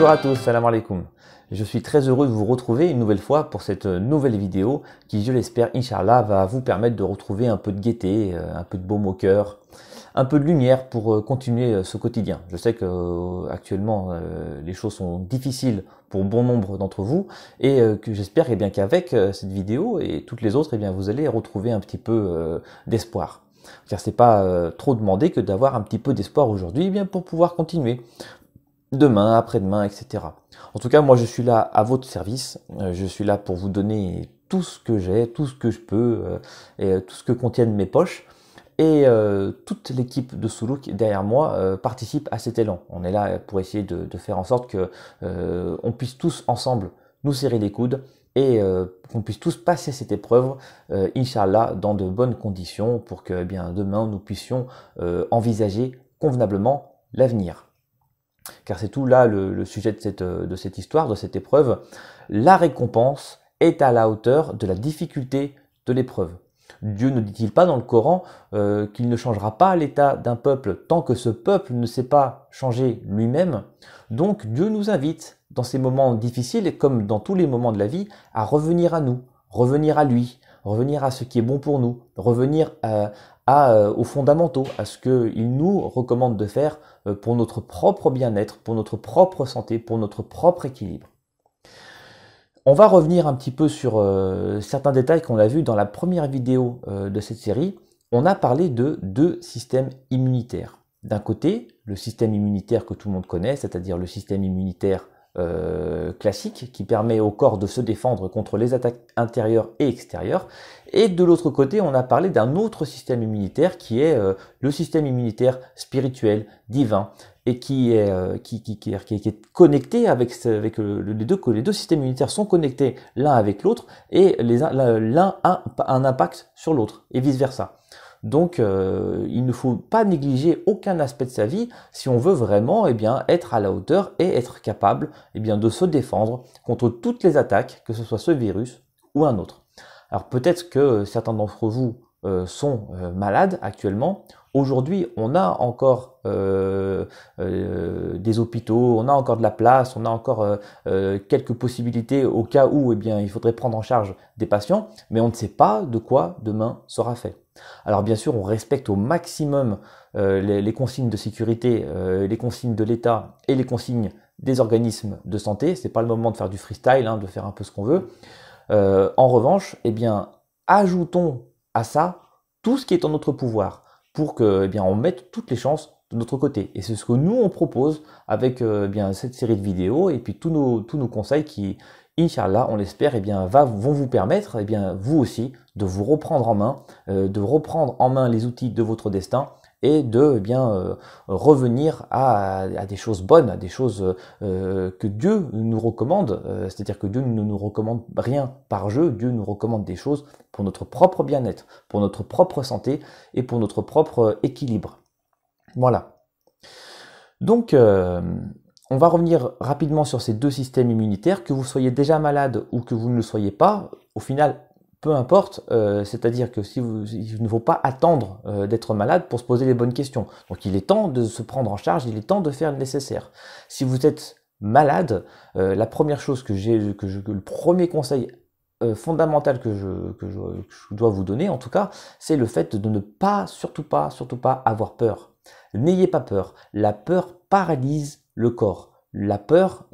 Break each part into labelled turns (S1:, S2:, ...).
S1: Bonjour à tous, salam alaikum. Je suis très heureux de vous retrouver une nouvelle fois pour cette nouvelle vidéo qui, je l'espère, Inch'Allah, va vous permettre de retrouver un peu de gaieté, un peu de baume au cœur, un peu de lumière pour continuer ce quotidien. Je sais que actuellement les choses sont difficiles pour bon nombre d'entre vous et que j'espère bien qu'avec cette vidéo et toutes les autres, vous allez retrouver un petit peu d'espoir. Car c'est pas trop demandé que d'avoir un petit peu d'espoir aujourd'hui pour pouvoir continuer demain, après-demain, etc. En tout cas, moi je suis là à votre service, je suis là pour vous donner tout ce que j'ai, tout ce que je peux, et tout ce que contiennent mes poches. Et toute l'équipe de Soulouk derrière moi participe à cet élan. On est là pour essayer de faire en sorte que on puisse tous ensemble nous serrer les coudes et qu'on puisse tous passer cette épreuve, Inch'Allah, dans de bonnes conditions pour que demain nous puissions envisager convenablement l'avenir. Car c'est tout là le sujet de cette histoire, de cette épreuve. La récompense est à la hauteur de la difficulté de l'épreuve. Dieu ne dit-il pas dans le Coran qu'il ne changera pas l'état d'un peuple tant que ce peuple ne sait pas changer lui-même? Donc Dieu nous invite dans ces moments difficiles, comme dans tous les moments de la vie, à revenir à nous, revenir à lui, revenir à ce qui est bon pour nous, revenir aux fondamentaux, à ce qu'il nous recommande de faire pour notre propre bien-être, pour notre propre santé, pour notre propre équilibre. On va revenir un petit peu sur certains détails qu'on a vus dans la première vidéo de cette série. On a parlé de deux systèmes immunitaires. D'un côté, le système immunitaire que tout le monde connaît, c'est-à-dire le système immunitaire classique qui permet au corps de se défendre contre les attaques intérieures et extérieures. Et de l'autre côté, on a parlé d'un autre système immunitaire qui est le système immunitaire spirituel, divin, et qui est connecté avec les deux systèmes immunitaires sont connectés l'un avec l'autre et l'un a un impact sur l'autre et vice versa. Donc, il ne faut pas négliger aucun aspect de sa vie si on veut vraiment être à la hauteur et être capable de se défendre contre toutes les attaques, que ce soit ce virus ou un autre. Alors peut-être que certains d'entre vous sont malades actuellement. Aujourd'hui, on a encore des hôpitaux, on a encore de la place, on a encore quelques possibilités au cas où il faudrait prendre en charge des patients, mais on ne sait pas de quoi demain sera fait. Alors bien sûr, on respecte au maximum les consignes de sécurité, les consignes de l'État et les consignes des organismes de santé. C'est pas le moment de faire du freestyle, de faire un peu ce qu'on veut. En revanche, ajoutons à ça tout ce qui est en notre pouvoir pour que on mette toutes les chances de notre côté. Et c'est ce que nous on propose avec cette série de vidéos et puis tous nos conseils qui, Inch'Allah, on l'espère, vont vous permettre, vous aussi, de vous reprendre en main, de reprendre en main les outils de votre destin et de revenir à des choses bonnes, à des choses que Dieu nous recommande. C'est-à-dire que Dieu ne nous recommande rien par jeu, Dieu nous recommande des choses pour notre propre bien-être, pour notre propre santé et pour notre propre équilibre. Voilà. Donc, on va revenir rapidement sur ces deux systèmes immunitaires. Que vous soyez déjà malade ou que vous ne le soyez pas, au final, peu importe, c'est-à-dire que il ne faut pas attendre d'être malade pour se poser les bonnes questions. Donc il est temps de se prendre en charge, il est temps de faire le nécessaire. Si vous êtes malade, la première chose le premier conseil fondamental que je dois vous donner, en tout cas, c'est le fait de ne pas, surtout pas avoir peur. N'ayez pas peur. La peur paralyse le corps. La peur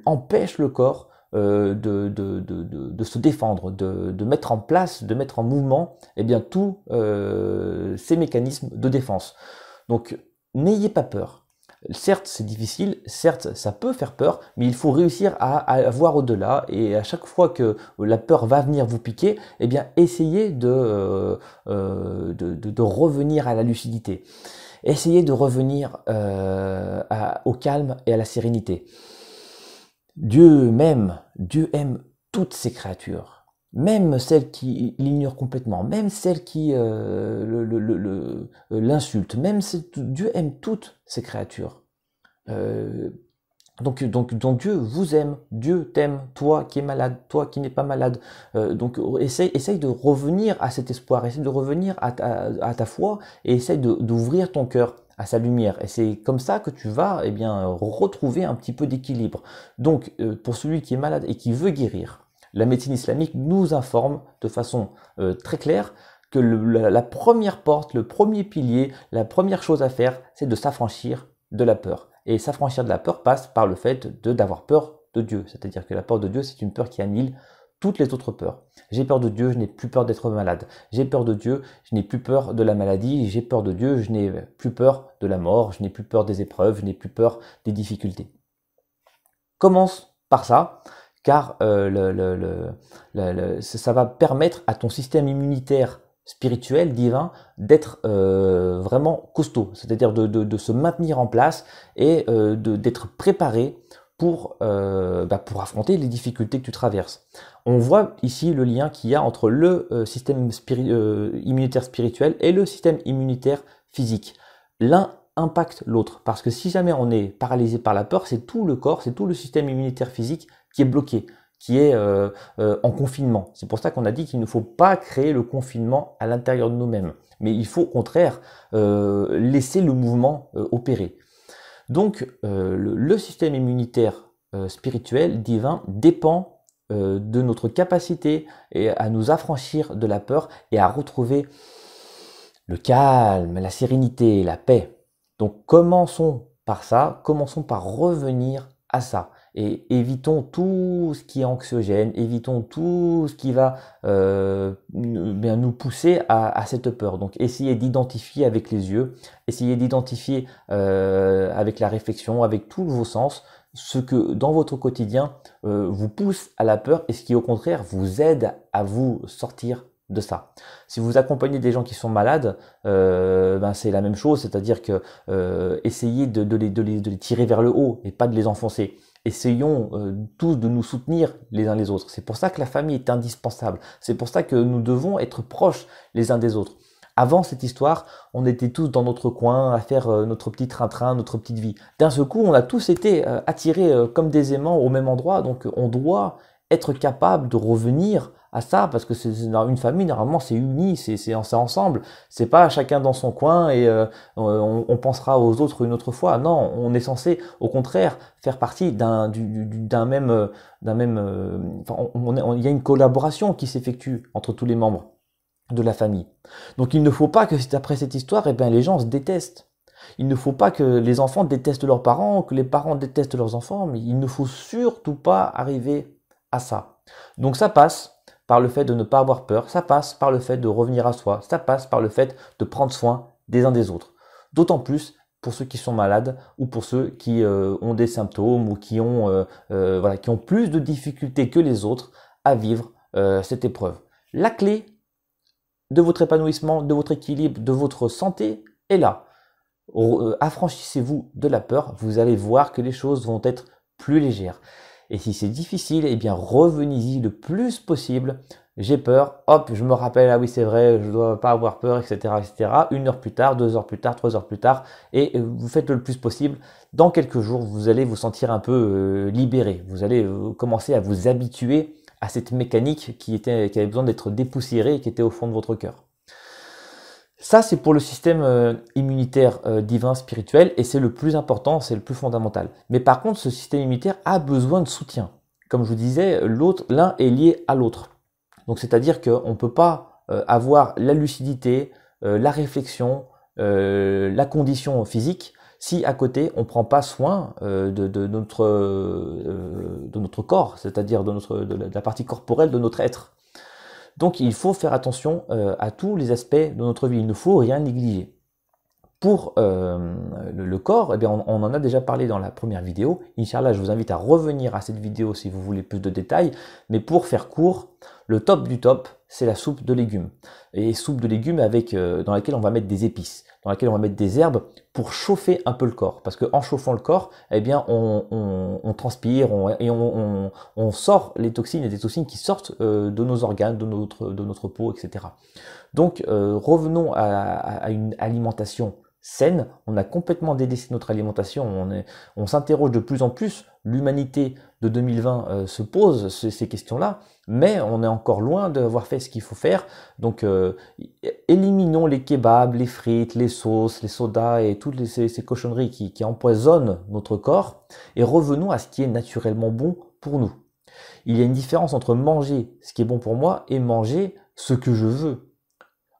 S1: empêche le corps de se défendre, de mettre en place, de mettre en mouvement tous ces mécanismes de défense. Donc n'ayez pas peur. Certes, c'est difficile, certes, ça peut faire peur, mais il faut réussir à voir au-delà et à chaque fois que la peur va venir vous piquer, essayez de revenir à la lucidité. Essayez de revenir au calme et à la sérénité. Dieu aime toutes ses créatures, même celles qui l'ignorent complètement, même celles qui l'insultent, Dieu aime toutes ses créatures. Donc Dieu vous aime, Dieu t'aime, toi qui es malade, toi qui n'es pas malade. Donc essaye de revenir à cet espoir, essaye de revenir à ta foi et essaye d'ouvrir ton cœur à sa lumière. Et c'est comme ça que tu vas eh bien, retrouver un petit peu d'équilibre. Donc, pour celui qui est malade et qui veut guérir, la médecine islamique nous informe de façon très claire que la première porte, le premier pilier, la première chose à faire, c'est de s'affranchir de la peur. Et s'affranchir de la peur passe par le fait d'avoir peur de Dieu. C'est-à-dire que la peur de Dieu, c'est une peur qui annihile toutes les autres peurs. J'ai peur de Dieu, je n'ai plus peur d'être malade. J'ai peur de Dieu, je n'ai plus peur de la maladie. J'ai peur de Dieu, je n'ai plus peur de la mort. Je n'ai plus peur des épreuves, je n'ai plus peur des difficultés. Commence par ça, car ça va permettre à ton système immunitaire spirituel, divin, d'être vraiment costaud, c'est-à-dire de se maintenir en place et d'être préparé pour affronter les difficultés que tu traverses. On voit ici le lien qu'il y a entre le système immunitaire spirituel et le système immunitaire physique. L'un impacte l'autre, parce que si jamais on est paralysé par la peur, c'est tout le corps, c'est tout le système immunitaire physique qui est bloqué, qui est en confinement. C'est pour ça qu'on a dit qu'il ne faut pas créer le confinement à l'intérieur de nous-mêmes, mais il faut au contraire laisser le mouvement opérer. Donc le système immunitaire spirituel, divin, dépend de notre capacité à nous affranchir de la peur et à retrouver le calme, la sérénité, la paix. Donc commençons par ça, commençons par revenir à ça. Et évitons tout ce qui est anxiogène, évitons tout ce qui va nous pousser à cette peur. Donc essayez d'identifier avec les yeux, essayez d'identifier avec la réflexion, avec tous vos sens, ce que dans votre quotidien vous pousse à la peur et ce qui au contraire vous aide à vous sortir de ça. Si vous accompagnez des gens qui sont malades, c'est la même chose, c'est-à-dire que essayez de les tirer vers le haut et pas de les enfoncer. Essayons tous de nous soutenir les uns les autres. C'est pour ça que la famille est indispensable. C'est pour ça que nous devons être proches les uns des autres. Avant cette histoire, on était tous dans notre coin à faire notre petit train-train, notre petite vie. D'un seul coup, on a tous été attirés comme des aimants au même endroit. Donc on doit être capable de revenir à ça, parce que c'est une famille, normalement c'est uni, c'est ensemble, c'est pas chacun dans son coin et on pensera aux autres une autre fois. Non, on est censé au contraire faire partie il y a une collaboration qui s'effectue entre tous les membres de la famille. Donc il ne faut pas que après cette histoire, les gens se détestent. Il ne faut pas que les enfants détestent leurs parents, que les parents détestent leurs enfants, mais il ne faut surtout pas arriver à ça. Donc ça passe par le fait de ne pas avoir peur, ça passe par le fait de revenir à soi, ça passe par le fait de prendre soin des uns des autres. D'autant plus pour ceux qui sont malades ou pour ceux qui ont des symptômes ou qui ont plus de difficultés que les autres à vivre cette épreuve. La clé de votre épanouissement, de votre équilibre, de votre santé est là. Affranchissez-vous de la peur, vous allez voir que les choses vont être plus légères. Et si c'est difficile, revenez-y le plus possible. J'ai peur, hop, je me rappelle, ah oui c'est vrai, je ne dois pas avoir peur, etc., etc. 1 heure plus tard, 2 heures plus tard, 3 heures plus tard, et vous faites le plus possible. Dans quelques jours, vous allez vous sentir un peu libéré. Vous allez commencer à vous habituer à cette mécanique qui avait besoin d'être dépoussiérée et qui était au fond de votre cœur. Ça, c'est pour le système immunitaire divin, spirituel, et c'est le plus important, c'est le plus fondamental. Mais par contre, ce système immunitaire a besoin de soutien. Comme je vous disais, l'un est lié à l'autre. Donc, c'est-à-dire qu'on ne peut pas avoir la lucidité, la réflexion, la condition physique, si à côté, on ne prend pas soin de notre corps, c'est-à-dire de la partie corporelle de notre être. Donc il faut faire attention à tous les aspects de notre vie, il ne faut rien négliger. Pour le corps, on en a déjà parlé dans la première vidéo. Inch'Allah, je vous invite à revenir à cette vidéo si vous voulez plus de détails. Mais pour faire court, le top du top, c'est la soupe de légumes. Et soupe de légumes dans laquelle on va mettre des épices, dans laquelle on va mettre des herbes pour chauffer un peu le corps. Parce qu'en chauffant le corps, on transpire et on sort les toxines et des toxines qui sortent de nos organes, de notre peau, etc. Donc revenons à une alimentation saine. On a complètement délaissé notre alimentation. On s'interroge de plus en plus. L'humanité de 2020 se pose ces questions-là, mais on est encore loin d'avoir fait ce qu'il faut faire. Donc, éliminons les kebabs, les frites, les sauces, les sodas et toutes ces cochonneries qui empoisonnent notre corps et revenons à ce qui est naturellement bon pour nous. Il y a une différence entre manger ce qui est bon pour moi et manger ce que je veux.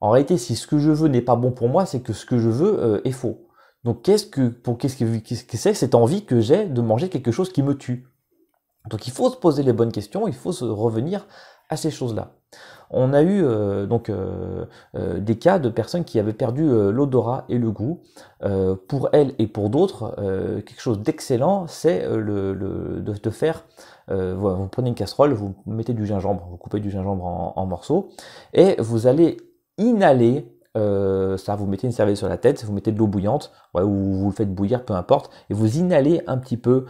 S1: En réalité, si ce que je veux n'est pas bon pour moi, c'est que ce que je veux est faux. Donc qu'est-ce que c'est cette envie que j'ai de manger quelque chose qui me tue? Donc il faut se poser les bonnes questions, il faut se revenir à ces choses-là. On a eu des cas de personnes qui avaient perdu l'odorat et le goût. Pour elles et pour d'autres, quelque chose d'excellent, c'est de faire, vous prenez une casserole, vous mettez du gingembre, vous coupez du gingembre en morceaux, et vous allez inhaler ça, vous mettez une serviette sur la tête, vous mettez de l'eau bouillante, ou vous le faites bouillir, peu importe, et vous inhalez un petit peu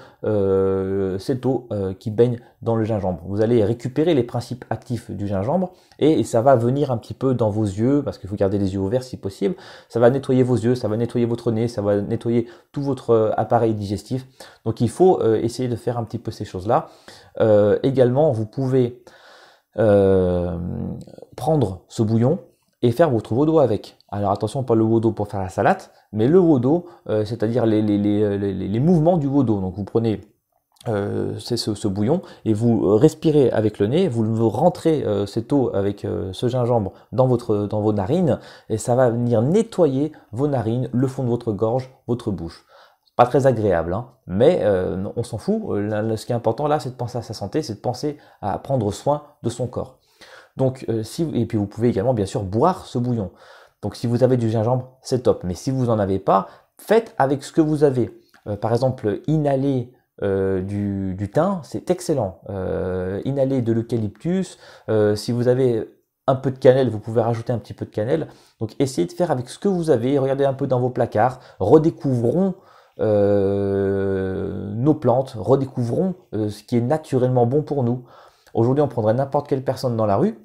S1: cette eau qui baigne dans le gingembre. Vous allez récupérer les principes actifs du gingembre et ça va venir un petit peu dans vos yeux, parce qu'il faut garder les yeux ouverts si possible. Ça va nettoyer vos yeux, ça va nettoyer votre nez, ça va nettoyer tout votre appareil digestif. Donc il faut essayer de faire un petit peu ces choses-là. Également, vous pouvez prendre ce bouillon et faire votre wodo avec. Alors attention, pas le wodo pour faire la salade, mais le wodo, c'est-à-dire les mouvements du wodo. Donc vous prenez ce bouillon et vous respirez avec le nez, vous rentrez cette eau avec ce gingembre dans vos narines et ça va venir nettoyer vos narines, le fond de votre gorge, votre bouche. Pas très agréable, hein, mais on s'en fout. Ce qui est important là, c'est de penser à sa santé, c'est de penser à prendre soin de son corps. Donc, et puis vous pouvez également bien sûr boire ce bouillon. Donc si vous avez du gingembre, c'est top. Mais si vous n'en avez pas, faites avec ce que vous avez. Par exemple, inhaler du thym, c'est excellent. Inhaler de l'eucalyptus. Si vous avez un peu de cannelle, vous pouvez rajouter un petit peu de cannelle. Donc essayez de faire avec ce que vous avez. Regardez un peu dans vos placards. Redécouvrons nos plantes. Redécouvrons ce qui est naturellement bon pour nous. Aujourd'hui, on prendrait n'importe quelle personne dans la rue.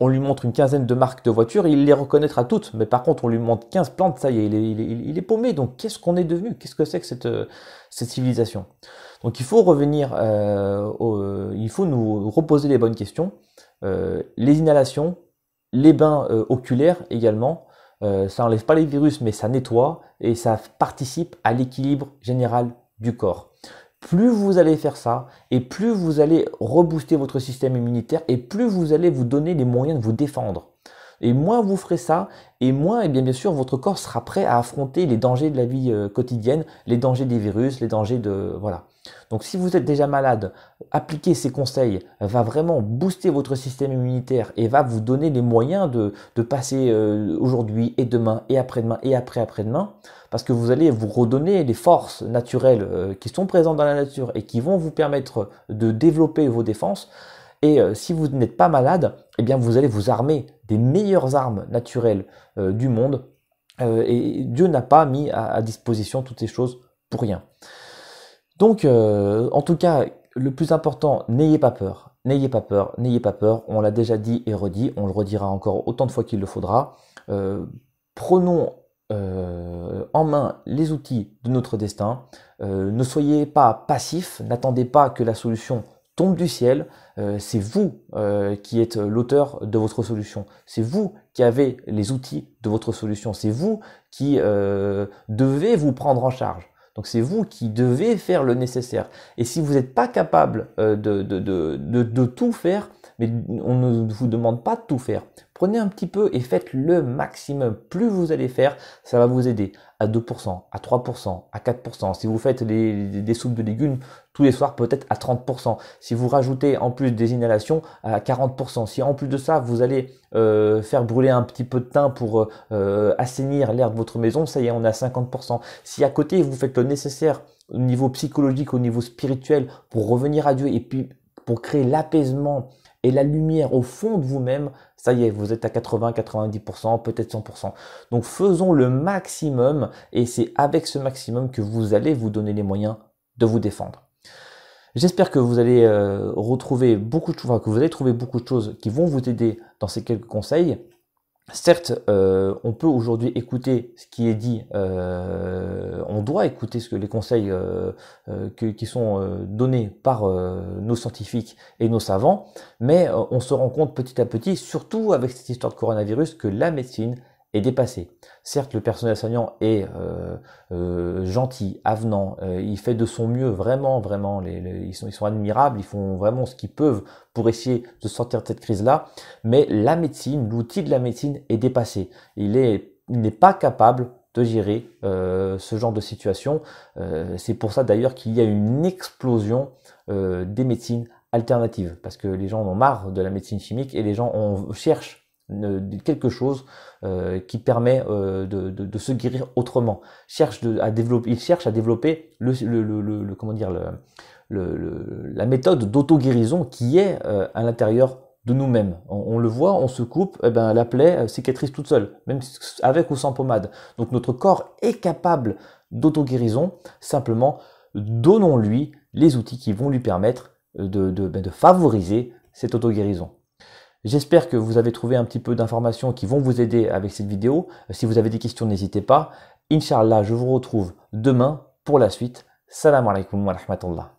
S1: On lui montre une quinzaine de marques de voitures, il les reconnaîtra toutes. Mais par contre, on lui montre 15 plantes, ça y est, il est paumé. Donc, qu'est-ce qu'on est devenu? Qu'est-ce que c'est que cette civilisation? Donc, il faut revenir, il faut nous reposer les bonnes questions. Les inhalations, les bains oculaires également. Ça n'enlève pas les virus, mais ça nettoie et ça participe à l'équilibre général du corps. Plus vous allez faire ça, et plus vous allez rebooster votre système immunitaire, et plus vous allez vous donner les moyens de vous défendre. Et moins vous ferez ça, et moins, et bien sûr, votre corps sera prêt à affronter les dangers de la vie quotidienne, les dangers des virus, les dangers de... Voilà. Donc si vous êtes déjà malade, appliquer ces conseils va vraiment booster votre système immunitaire et va vous donner les moyens de passer aujourd'hui et demain et après-demain et après-après-demain, parce que vous allez vous redonner les forces naturelles qui sont présentes dans la nature et qui vont vous permettre de développer vos défenses. Et si vous n'êtes pas malade, eh bien vous allez vous armer des meilleures armes naturelles du monde. Et Dieu n'a pas mis à disposition toutes ces choses pour rien. Donc, en tout cas, le plus important, n'ayez pas peur. N'ayez pas peur, n'ayez pas peur. On l'a déjà dit et redit, on le redira encore autant de fois qu'il le faudra. Prenons en main les outils de notre destin. Ne soyez pas passifs, n'attendez pas que la solution tombe du ciel. C'est vous qui êtes l'auteur de votre solution. C'est vous qui avez les outils de votre solution. C'est vous qui devez vous prendre en charge. Donc c'est vous qui devez faire le nécessaire. Et si vous n'êtes pas capable de tout faire, mais on ne vous demande pas de tout faire. Prenez un petit peu et faites le maximum. Plus vous allez faire, ça va vous aider à 2%, à 3%, à 4%. Si vous faites des soupes de légumes tous les soirs, peut-être à 30%. Si vous rajoutez en plus des inhalations, à 40%. Si en plus de ça, vous allez faire brûler un petit peu de thym pour assainir l'air de votre maison, ça y est, on est à 50%. Si à côté, vous faites le nécessaire au niveau psychologique, au niveau spirituel, pour revenir à Dieu et puis pour créer l'apaisement et la lumière au fond de vous-même, ça y est, vous êtes à 80, 90%, peut-être 100%. Donc faisons le maximum et c'est avec ce maximum que vous allez vous donner les moyens de vous défendre. J'espère que vous allez retrouver beaucoup de choses, que vous allez trouver beaucoup de choses qui vont vous aider dans ces quelques conseils. Certes, on peut aujourd'hui écouter ce qui est dit, on doit écouter ce que les conseils qui sont donnés par nos scientifiques et nos savants, mais on se rend compte petit à petit, surtout avec cette histoire de coronavirus, que la médecine est dépassée. Certes, le personnel soignant est gentil, avenant, il fait de son mieux, vraiment, vraiment, ils sont admirables, ils font vraiment ce qu'ils peuvent pour essayer de sortir de cette crise-là, mais la médecine, l'outil de la médecine est dépassé. Il n'est pas capable de gérer ce genre de situation. C'est pour ça d'ailleurs qu'il y a une explosion des médecines alternatives, parce que les gens en ont marre de la médecine chimique et les gens cherchent quelque chose qui permet de se guérir autrement. Ils cherchent à développer comment dire, la méthode d'auto-guérison qui est à l'intérieur de nous-mêmes. On le voit, on se coupe, eh ben, la plaie cicatrise toute seule, même avec ou sans pommade. Donc notre corps est capable d'auto-guérison, simplement donnons-lui les outils qui vont lui permettre de favoriser cette auto-guérison. J'espère que vous avez trouvé un petit peu d'informations qui vont vous aider avec cette vidéo. Si vous avez des questions, n'hésitez pas. Inch'Allah, je vous retrouve demain pour la suite. Salam alaikum wa rahmatullah.